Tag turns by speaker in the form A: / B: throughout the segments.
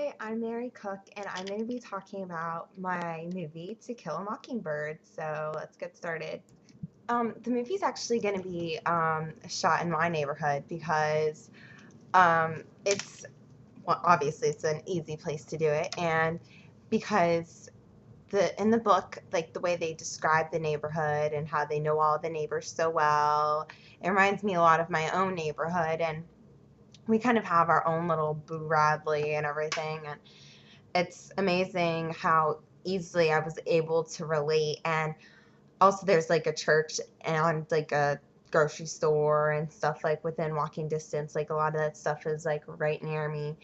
A: Hi, I'm Mary Cook, and I'm going to be talking about my movie To Kill a Mockingbird. So let's get started. The movie's actually going to be shot in my neighborhood because it's, well, obviously it's an easy place to do it, and because in the book, like the way they describe the neighborhood and how they know all the neighbors so well, it reminds me a lot of my own neighborhood, and we kind of have our own little Boo Radley and everything, and it's amazing how easily I was able to relate. And also there's like a church and like a grocery store and stuff like within walking distance. Like a lot of that stuff is like right near me.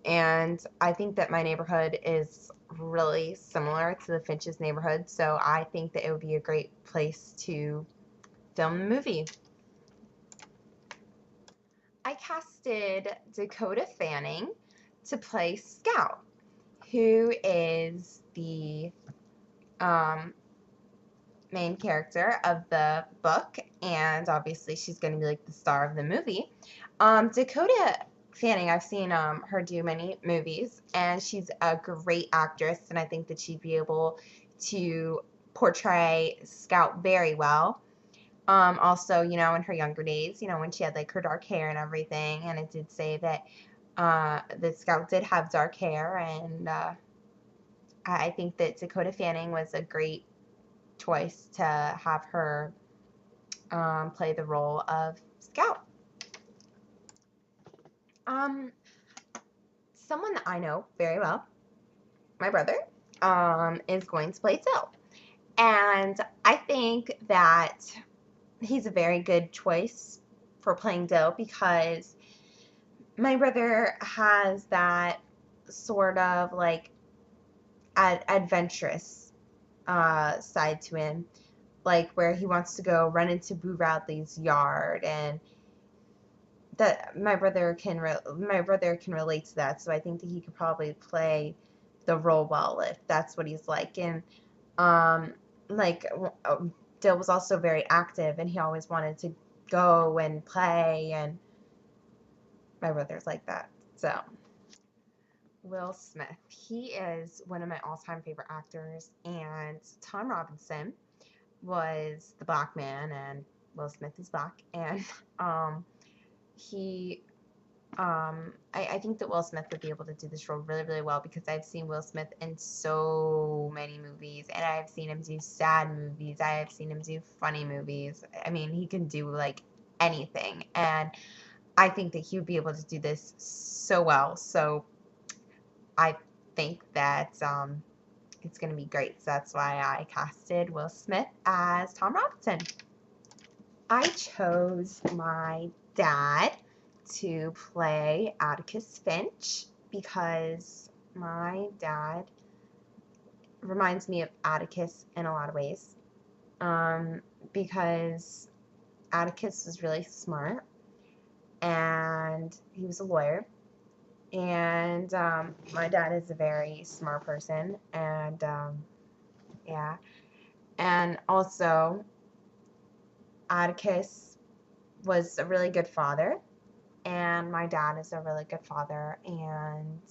A: And I think that my neighborhood is really similar to the Finch's neighborhood, so I think that it would be a great place to film the movie. I casted Dakota Fanning to play Scout, who is the main character of the book, and obviously she's going to be like the star of the movie. Dakota Fanning, I've seen her do many movies, and she's a great actress, and I think that she'd be able to portray Scout very well. Also, in her younger days, when she had like her dark hair and everything, and it did say that the Scout did have dark hair, and I think that Dakota Fanning was a great choice to have her play the role of Scout. Someone that I know very well, my brother, is going to play Dill. And I think that he's a very good choice for playing Dill because my brother has that sort of like adventurous side to him, like where he wants to go run into Boo Radley's yard, and that my brother can relate to that. So I think that he could probably play the role well if that's what he's like. And like Dill was also very active, and he always wanted to go and play, and my brother's like that. So Will Smith, he is one of my all-time favorite actors, and Tom Robinson was the black man, and Will Smith is black, and he I think that Will Smith would be able to do this role really, really well because I've seen Will Smith in so many movies, and I've seen him do sad movies, I have seen him do funny movies. I mean, he can do like anything, and I think that he would be able to do this so well. So I think that it's going to be great. So that's why I casted Will Smith as Tom Robinson. I chose my dad to play Atticus Finch because my dad reminds me of Atticus in a lot of ways. Because Atticus was really smart, and he was a lawyer, and my dad is a very smart person, and yeah, and also Atticus was a really good father, and my dad is a really good father, and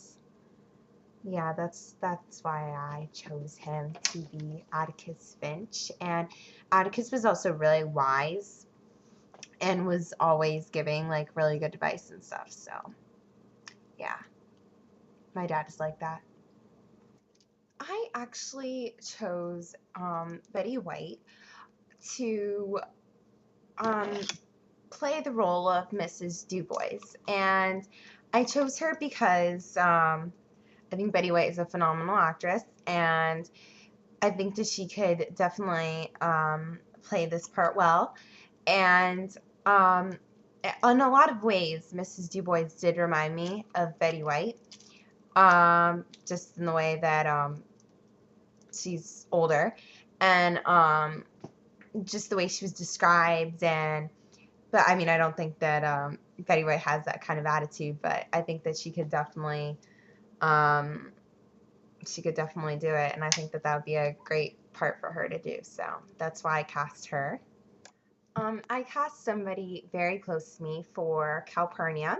A: yeah, that's why I chose him to be Atticus Finch. And Atticus was also really wise and was always giving like really good advice and stuff. So yeah, my dad is like that. I actually chose Betty White to play the role of Mrs. Dubois, and I chose her because I think Betty White is a phenomenal actress, and I think that she could definitely play this part well. And in a lot of ways, Mrs. Dubois did remind me of Betty White, just in the way that she's older, and just the way she was described. And but I mean, I don't think that Betty White has that kind of attitude, but I think that she could definitely do it, and I think that would be a great part for her to do. So that's why I cast her. I cast somebody very close to me for Calpurnia.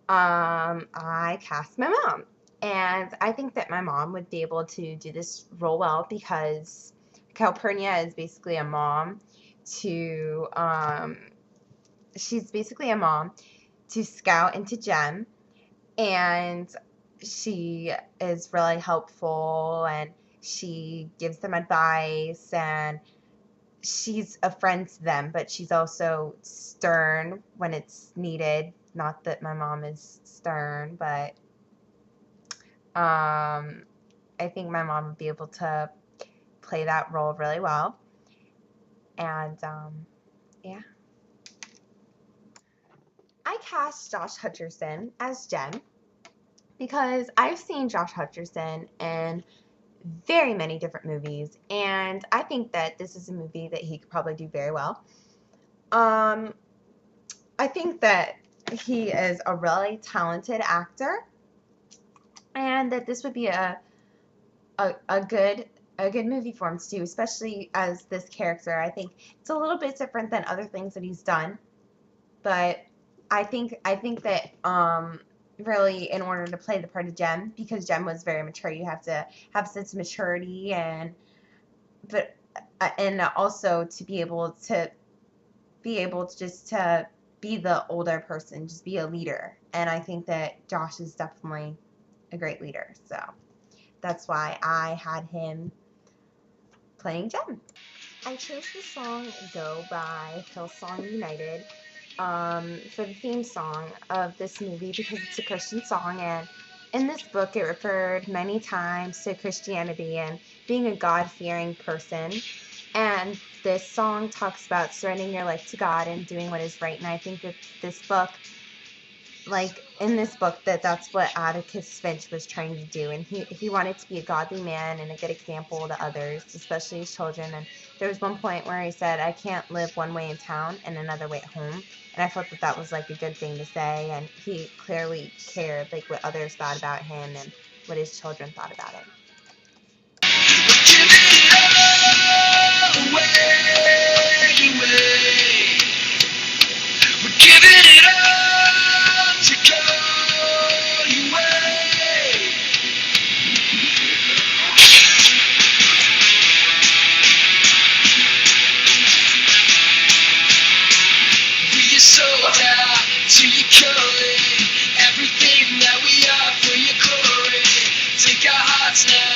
A: I cast my mom, And I think that my mom would be able to do this role well because Calpurnia is basically a mom to, she's basically a mom to Scout and to Jem, and she is really helpful and she gives them advice and she's a friend to them, but she's also stern when it's needed. Not that my mom is stern, but I think my mom would be able to play that role really well. And yeah. I cast Josh Hutcherson as Jem because I've seen Josh Hutcherson in very many different movies, and I think that this is a movie that he could probably do very well. I think that he is a really talented actor, and that this would be a good movie for him to do, especially as this character. I think it's a little bit different than other things that he's done, but I think that really, in order to play the part of Jem, because Jem was very mature, you have to have a sense of maturity, and also to be able to just to be the older person, just be a leader. And I think that Josh is definitely a great leader, so that's why I had him playing Jem. I chose the song Go by Hillsong United for the theme song of this movie because it's a Christian song, and in this book it referred many times to Christianity and being a God-fearing person, and this song talks about surrendering your life to God and doing what is right. And I think that this book, in this book, that's what Atticus Finch was trying to do, and he wanted to be a godly man and a good example to others, especially his children. And there was one point where he said, I can't live one way in town and another way at home, and I felt that was a good thing to say, and he clearly cared what others thought about him and what his children thought about him.
B: To your calling, everything that we are for your glory. Take our hearts now.